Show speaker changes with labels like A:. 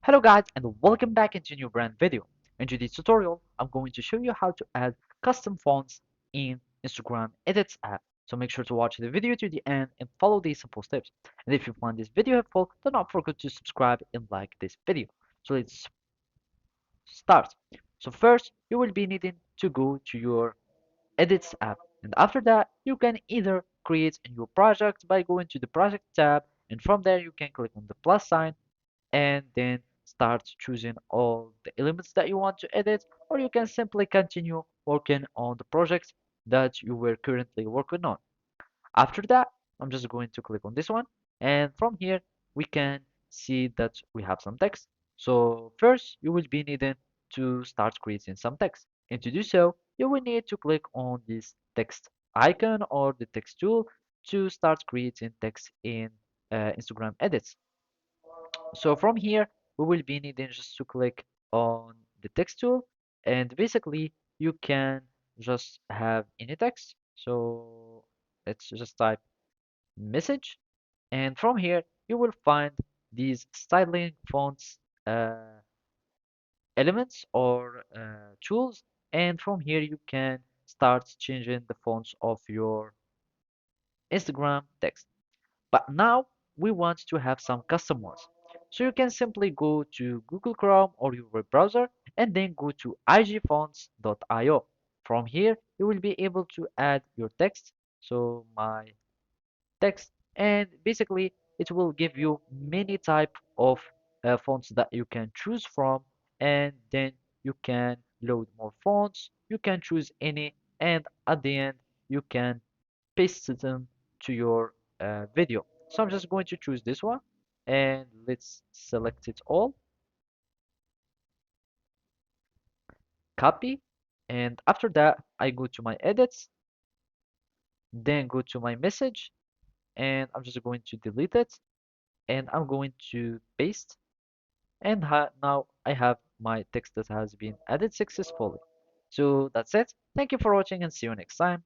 A: Hello guys and welcome back into a new brand video. In today's tutorial, I'm going to show you how to add custom fonts in Instagram Edits app. So make sure to watch the video to the end and follow these simple steps. And if you find this video helpful, do not forget to subscribe and like this video. So let's start. So first, you will be needing to go to your Edits app. And after that, you can either create a new project by going to the project tab, and from there you can click on the plus sign and then start choosing all the elements that you want to edit, or you can simply continue working on the projects that you were currently working on. After that, I'm just going to click on this one, and from here we can see that we have some text. So first, you will be needing to start creating some text. And to do so, you will need to click on this text icon or the text tool to start creating text in Instagram edits. So from here, we will be needing just to click on the text tool, and basically you can just have any text. So let's just type message, and from here you will find these styling fonts elements or tools, and from here you can start changing the fonts of your Instagram text. But now we want to have some custom ones. So you can simply go to Google Chrome or your web browser and then go to igfonts.io. From here, you will be able to add your text. So my text, and basically it will give you many type of fonts that you can choose from, and then you can load more fonts. You can choose any, and at the end you can paste them to your video. So I'm just going to choose this one and let's select it all, copy, and after that I go to my edits, then go to my message, and I'm just going to delete it, and I'm going to paste, and now I have my text that has been added successfully. So that's it. Thank you for watching and see you next time.